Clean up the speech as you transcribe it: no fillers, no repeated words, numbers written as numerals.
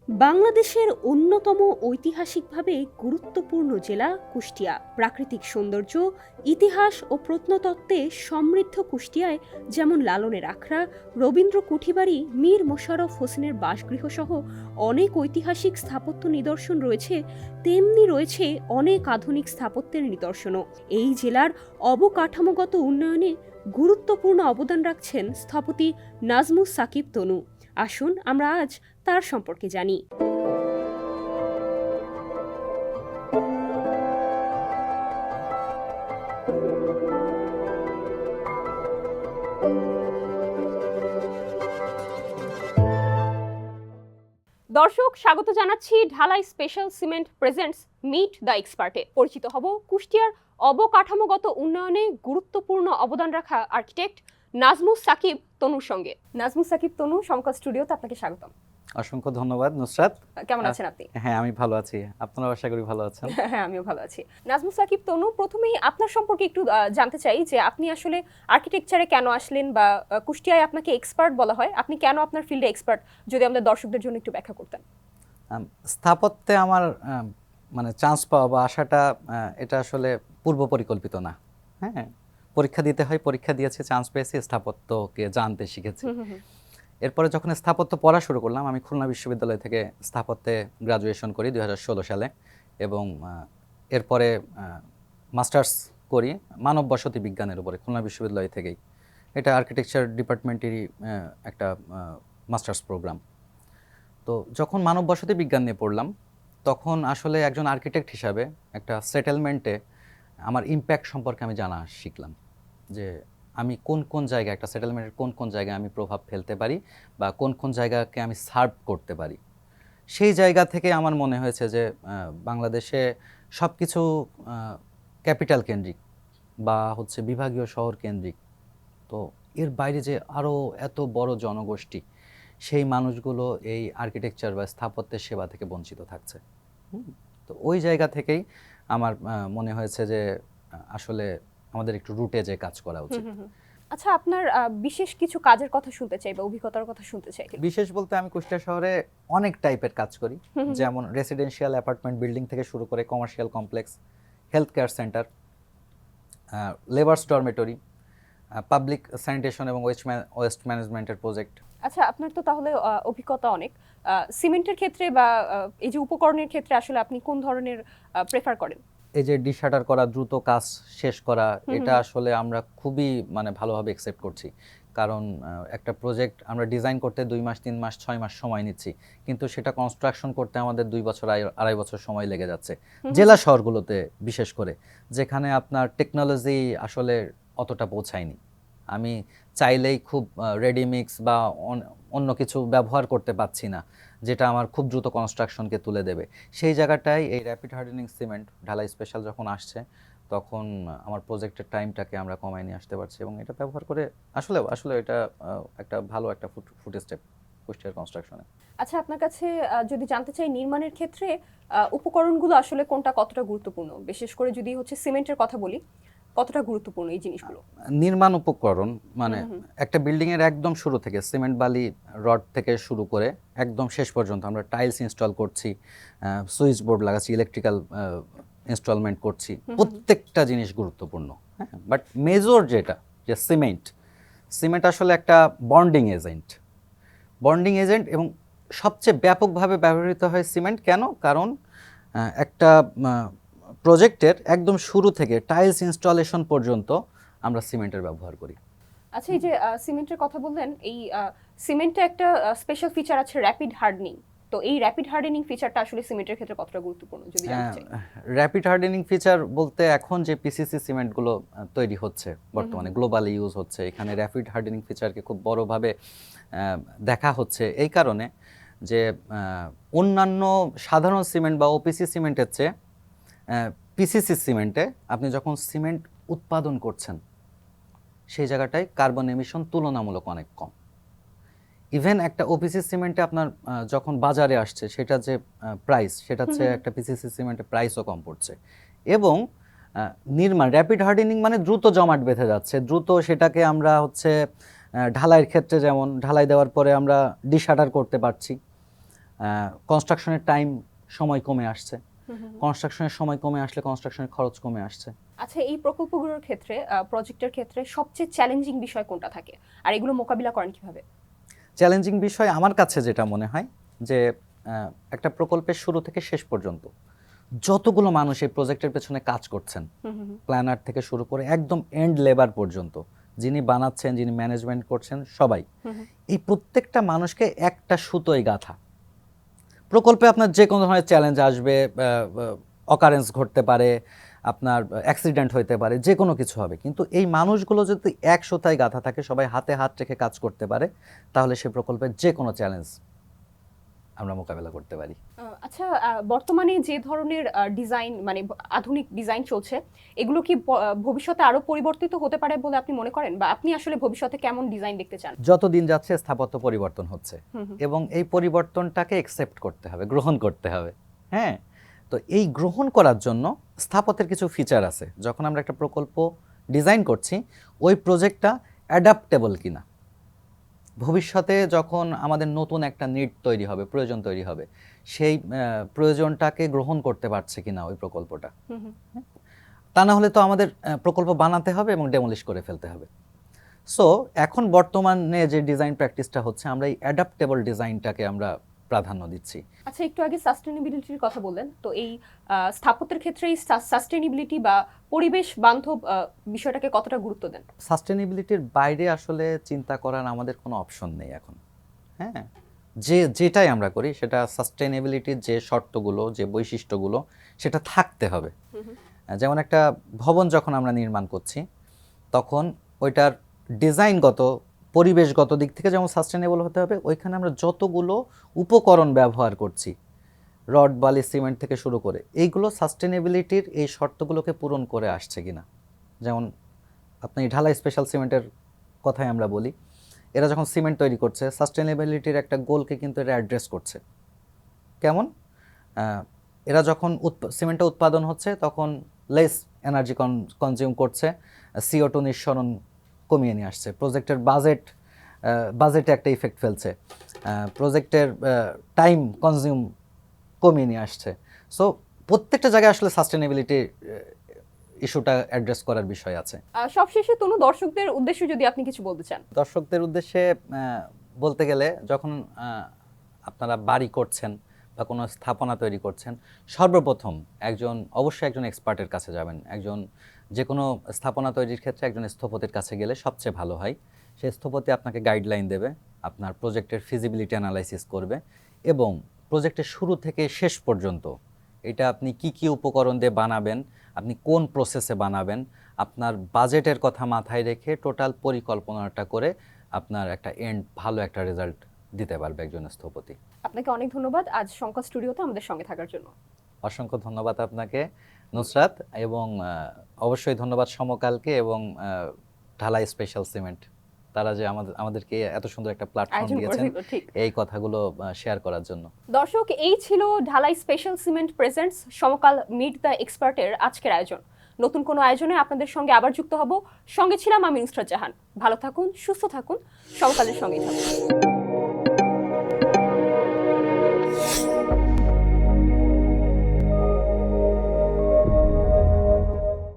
বাংলাদেশের অন্যতম ঐতিহাসিকভাবে গুরুত্বপূর্ণ জেলা কুষ্টিয়া। প্রাকৃতিক সৌন্দর্য, ইতিহাস ও প্রত্নতত্ত্বে সমৃদ্ধ কুষ্টিয়ায় যেমন লালনের আখড়া, রবীন্দ্র কুঠিবাড়ি, মীর মোশাররফ হোসেনের বাসগৃহ সহ অনেক ঐতিহাসিক স্থাপত্য নিদর্শন রয়েছে, তেমনি রয়েছে অনেক আধুনিক স্থাপত্যের নিদর্শনও। এই জেলার অবকাঠামোগত উন্নয়নে গুরুত্বপূর্ণ অবদান রাখছেন স্থপতি নাজমুস সাকিব তনু। আসুন আমরা আজ তার সম্পর্কে জানি। দর্শক, স্বাগত জানাচ্ছি ঢালাই special cement presents meet the এক্সপার্টে। পরিচিত হব কুষ্টিয়ার অবকাঠামোগত উন্নয়নে গুরুত্বপূর্ণ অবদান রাখা আর্কিটেক্ট নাজমুস সাকিব তনুর সঙ্গে। নাজমুস সাকিব তনু, সমকাল স্টুডিওতে আপনাকে স্বাগতম। অসংখ্য ধন্যবাদ নুসরাত। কেমন আছেন আপনি? হ্যাঁ, আমি ভালো আছি। আপনারা আশা করি ভালো আছেন। হ্যাঁ, আমিও ভালো আছি। নাজমুস সাকিব তনু, প্রথমেই আপনার সম্পর্কে একটু জানতে চাই যে আপনি আসলে আর্কিটেকচারে কেন আসলেন, বা কুষ্টিয়ায় আপনাকে এক্সপার্ট বলা হয়, আপনি কেন আপনার ফিল্ডে এক্সপার্ট, যদি আমাদের দর্শকদের জন্য একটু ব্যাখ্যা করতেন। স্থাপত্যে আমার মানে চান্স পাওয়া বা আশাটা এটা আসলে পূর্ব পরিকল্পিত না। হ্যাঁ, পরীক্ষা দিতে হয়, পরীক্ষা দিয়েছি, চান্স পেয়েছি, স্থাপত্যকে জানতে শিখেছি। এরপরে যখন স্থাপত্য পড়া শুরু করলাম, আমি খুলনা বিশ্ববিদ্যালয় থেকে স্থাপত্যে গ্রাজুয়েশন করি 2016 সালে, এবং এরপরে মাস্টার্স করি মানব বসতি বিজ্ঞানের উপরে খুলনা বিশ্ববিদ্যালয় থেকেই। এটা আর্কিটেকচার ডিপার্টমেন্টেরই একটা মাস্টার্স প্রোগ্রাম। তো যখন মানব বসতি বিজ্ঞান নিয়ে পড়লাম, তখন আসলে একজন আর্কিটেক্ট হিসাবে একটা সেটেলমেন্টে আমার ইম্প্যাক্ট সম্পর্কে আমি জানা শিখলাম, যে আমি কোন কোন জায়গায়, একটা সেটেলমেন্টের কোন কোন জায়গায় আমি প্রভাব ফেলতে পারি বা কোন কোন জায়গাকে আমি সার্ভ করতে পারি। সেই জায়গা থেকে আমার মনে হয়েছে যে বাংলাদেশে সব কিছু ক্যাপিটাল কেন্দ্রিক বা হচ্ছে বিভাগীয় শহর কেন্দ্রিক, তো এর বাইরে যে আরও এত বড় জনগোষ্ঠী, সেই মানুষগুলো এই আর্কিটেকচার বা স্থাপত্যের সেবা থেকে বঞ্চিত থাকছে। তো ওই জায়গা থেকেই আমার মনে হয়েছে যে আসলে আমাদের একটু রুটে যে কাজ করা উচিত। আচ্ছা, আপনার বিশেষ কিছু কাজের কথা শুনতে চাই বা অভিজ্ঞতার কথা শুনতে চাই। বিশেষ বলতে আমি কুষ্টিয়া শহরে অনেক টাইপের কাজ করি, যেমন রেসিডেন্সিয়াল অ্যাপার্টমেন্ট বিল্ডিং থেকে শুরু করে commercial complex, health care centre, labours dormitory, public sanitation এবং ওয়েস্ট ম্যানেজমেন্টের প্রজেক্ট। আচ্ছা, আপনার তো তাহলে অভিজ্ঞতা অনেক। সিমেন্টের ক্ষেত্রে বা এই যে উপকরণের ক্ষেত্রে আসলে আপনি কোন ধরনের প্রেফার করেন? এই যে ডিশাটার করা, দ্রুত কাজ শেষ করা, এটা আসলে আমরা খুবই মানে ভালোভাবে অ্যাকসেপ্ট করছি। কারণ একটা প্রজেক্ট আমরা ডিজাইন করতে 2 মাস 3 মাস 6 মাস সময় নিচ্ছি, কিন্তু সেটা কনস্ট্রাকশন করতে আমাদের 2 বছর 2.5 বছর সময় লেগে যাচ্ছে। জেলা শহরগুলোতে বিশেষ করে, যেখানে আপনার টেকনোলজি আসলে অতটা পৌঁছায়নি। আমি চাইলেই খুব রেডিমিক্স বা অন্য কিছু ব্যবহার করতে পারছি না, যেটা আমার খুব দ্রুত কনস্ট্রাকশনকে তুলে দেবে। সেই জায়গাটায় এই র্যাপিড হার্ডেনিং সিমেন্ট ঢালাই স্পেশাল যখন আসছে, তখন আমার প্রজেক্টের টাইমটাকে আমরা কমায় নিয়ে আসতে পারছি, এবং এটা ব্যবহার করে আসলে এটা একটা ভালো একটা ফুট স্টেপ কুষ্টিয়ার কনস্ট্রাকশনে। আচ্ছা, আপনার কাছে যদি জানতে চাই, নির্মাণের ক্ষেত্রে উপকরণগুলো আসলে কোনটা কতটা গুরুত্বপূর্ণ, বিশেষ করে যদি হচ্ছে সিমেন্টের কথা বলি, কতটা গুরুত্বপূর্ণ এই জিনিসগুলো? নির্মাণ উপকরণ মানে একটা বিল্ডিং এর একদম শুরু থেকে সিমেন্ট বালি রড থেকে শুরু করে একদম শেষ পর্যন্ত আমরা টাইলস ইনস্টল করছি, সুইচ বোর্ড লাগাচ্ছি, ইলেকট্রিক্যাল ইনস্টলমেন্ট করছি, প্রত্যেকটা জিনিস গুরুত্বপূর্ণ। হ্যাঁ, বাট মেজর যেটা যে সিমেন্ট আসলে একটা বন্ডিং এজেন্ট, এবং সবচেয়ে ব্যাপকভাবে ব্যবহৃত হয় সিমেন্ট। কেন? কারণ একটা প্রজেক্টের একদম শুরু থেকে টাইলস ইনস্টলেশন পর্যন্ত আমরা সিমেন্টের ব্যবহার করি। আচ্ছা, এই যে সিমেন্টের কথা বললেন, এই সিমেন্টে একটা স্পেশাল ফিচার আছে র্যাপিড হার্ডেনিং। তো এই র্যাপিড হার্ডেনিং ফিচারটা আসলে সিমেন্টের ক্ষেত্রে কতটা গুরুত্বপূর্ণ যদি জানতে চাই? র্যাপিড হার্ডেনিং ফিচার বলতে এখন যে পিসিসি সিমেন্টগুলো তৈরি হচ্ছে বর্তমানে গ্লোবালি ইউজ হচ্ছে, এখানে র্যাপিড হার্ডেনিং ফিচারকে খুব বড়ভাবে দেখা হচ্ছে, এই কারণে যে অন্যান্য সাধারণ সিমেন্ট বা ওপিসি সিমেন্টের চেয়ে পিসিসি সিমেন্টে আপনি যখন সিমেন্ট উৎপাদন করছেন, সেই জায়গাটায় কার্বন এমিশন তুলনামূলক অনেক কম। ইভেন একটা ওপিসি সিমেন্টে আপনার যখন বাজারে আসছে, সেটা যে প্রাইস, সেটা হচ্ছে একটা পিসিসি সিমেন্টের প্রাইসও কম পড়ছে। এবং নির্মাণ র্যাপিড হার্ডেনিং মানে দ্রুত জমাট বেঁধে যাচ্ছে, দ্রুত সেটাকে আমরা হচ্ছে ঢালাইয়ের ক্ষেত্রে যেমন ঢালাই দেওয়ার পরে আমরা ডিশাটার করতে পারছি, কনস্ট্রাকশনের সময় কমে আসছে। কনস্ট্রাকশনের সময় কমে আসলে কনস্ট্রাকশনের খরচ কমে আসছে। আচ্ছা, এই প্রকল্পগুলোর ক্ষেত্রে প্রজেক্টের ক্ষেত্রে সবচেয়ে চ্যালেঞ্জিং বিষয় কোনটা থাকে, আর এগুলো মোকাবিলা করেন কিভাবে? চ্যালেঞ্জিং বিষয় আমার কাছে যেটা মনে হয় যে একটা প্রকল্পের শুরু থেকে শেষ পর্যন্ত যতগুলো মানুষ এই প্রজেক্টের পেছনে কাজ করছেন, প্ল্যানার থেকে শুরু করে একদম এন্ড লেবার পর্যন্ত, যিনি বানাচ্ছেন, যিনি ম্যানেজমেন্ট করছেন, সবাই, এই প্রত্যেকটা মানুষকে একটা সুতোয় গাঁথা। প্রকল্পে আপনার যে কোনো ধরনের চ্যালেঞ্জ আসবে, অকারেন্স ঘটতে পারে, আপনার অ্যাক্সিডেন্ট হতে পারে, যে কোনো কিছু হবে, কিন্তু এই মানুষগুলো যদি এক সুতায় গাঁথা থাকে, সবাই হাতে হাত রেখে কাজ করতে পারে, তাহলে সে প্রকল্পের যে কোনো চ্যালেঞ্জ আমরা মোকাবেলা করতে পারি। আচ্ছা, বর্তমানে যে ধরনের ডিজাইন মানে আধুনিক ডিজাইন চলছে, এগুলো কি ভবিষ্যতে আরো পরিবর্তিত হতে পারে বলে আপনি মনে করেন, বা আপনি আসলে ভবিষ্যতে কেমন ডিজাইন দেখতে চান? যত দিন যাচ্ছে স্থাপত্য পরিবর্তন হচ্ছে এবং এই পরিবর্তনটাকে একসেপ্ট করতে হবে, গ্রহণ করতে হবে। হ্যাঁ, তো এই গ্রহণ করার জন্য স্থাপত্যের কিছু ফিচার আছে। যখন আমরা একটা প্রকল্প ডিজাইন করছি, ওই প্রজেক্টটা অ্যাডাপ্টেবল কিনা, ভবিষ্যতে যখন আমাদের নতুন একটা নিড তৈরি হবে, প্রয়োজন তৈরি হবে, সেই প্রয়োজনটাকে গ্রহণ করতে পারছে কিনা ওই প্রকল্পটা। তা না হলে তো আমাদের প্রকল্প বানাতে হবে এবং ডেমলিশ করে ফেলতে হবে। সো এখন বর্তমানে যে ডিজাইন প্র্যাকটিসটা হচ্ছে, আমরা এই অ্যাডাপ্টেবল ডিজাইনটাকে আমরা প্রাধান্য দিচ্ছি। আচ্ছা, একটু আগে সাস্টেনেবিলিটির কথা বললেন, তো এই স্থাপত্যের ক্ষেত্রে এই সাস্টেনেবিলিটি বা পরিবেশ বান্ধব বিষয়টাকে কতটা গুরুত্ব দেন? সাস্টেনেবিলিটির বাইরে আসলে চিন্তা করার আমাদের কোনো অপশন নেই এখন। হ্যাঁ, যেটাই আমরা করি সেটা সাস্টেনেবিলিটির যে শর্তগুলো, যে বৈশিষ্ট্যগুলো, সেটা থাকতে হবে। যেমন একটা ভবন যখন আমরা নির্মাণ করছি, তখন ওইটার ডিজাইনগত, পরিবেশগত দিক থেকে যেমন সাস্টেনেবল হতে হবে, ওইখানে আমরা যতগুলো উপকরণ ব্যবহার করছি, রড, বালি, সিমেন্ট থেকে শুরু করে, এইগুলো সাস্টেনেবিলিটির এই শর্তগুলোকে পূরণ করে আসছে কিনা। যেমন আপনি ঢালাই স্পেশাল সিমেন্টের কথাই আমরা বলি, এরা যখন সিমেন্ট তৈরি করছে, সাস্টেনেবিলিটির একটা গোলকে কিন্তু এরা অ্যাড্রেস করছে। কেমন? এরা যখন সিমেন্টটা উৎপাদন হচ্ছে, তখন লেস এনার্জি কনজিউম করছে, CO2 নিঃসরণ কমিয়ে নিয়ে আসছে, প্রজেক্টের বাজেটে একটা ইফেক্ট ফেলছে, প্রজেক্টের টাইম কনজিউম কমিয়ে নিয়ে আসছে। সো প্রত্যেকটা জায়গায় আসলে সাস্টেনেবিলিটি ইস্যুটা অ্যাড্রেস করার বিষয় আছে। সবশেষে তনু, দর্শকদের উদ্দেশ্যে যদি আপনি কিছু বলতে চান। দর্শকদের উদ্দেশ্যে বলতে গেলে, যখন আপনারা বাড়ি করছেন বা কোনো স্থাপনা তৈরি করছেন, সর্বপ্রথম অবশ্যই একজন এক্সপার্টের কাছে যাবেন। যে কোনো স্থাপনা তৈরির ক্ষেত্রে একজন স্থপতির কাছে গেলে সবচেয়ে ভালো হয়। সেই স্থপতি আপনাকে গাইডলাইন দেবে, আপনার প্রজেক্টের ফিজিবিলিটি অ্যানালাইসিস করবে, এবং প্রজেক্টের শুরু থেকে শেষ পর্যন্ত এটা আপনি কি কি উপকরণ দিয়ে বানাবেন, আপনি কোন প্রসেসে বানাবেন, আপনার বাজেটের কথা মাথায় রেখে টোটাল পরিকল্পনাটা করে আপনার একটা ভালো একটা রেজাল্ট দিতে পারবে একজন স্থপতি। আপনাকে অনেক ধন্যবাদ আজ সংকট স্টুডিওতে আমাদের সঙ্গে থাকার জন্য। অসংখ্য ধন্যবাদ আপনাকে নুসরাত, এবং অবশ্যই ধন্যবাদ সমকালকে এবং ঢালাই স্পেশাল সিমেন্ট, তারা যে আমাদেরকে এত সুন্দর একটা প্ল্যাটফর্ম দিয়েছেন এই কথাগুলো শেয়ার করার জন্য। দর্শক, এই ছিল ঢালাই special cement presents Samakal meet the এক্সপার্টের আজকের আয়োজন। নতুন কোনো আয়োজনে আপনাদের সঙ্গে আবার যুক্ত হব। সঙ্গে ছিলাম আমি নুসরাত জাহান। ভালো থাকুন, সুস্থ থাকুন, সমকালের সঙ্গেই থাকুন।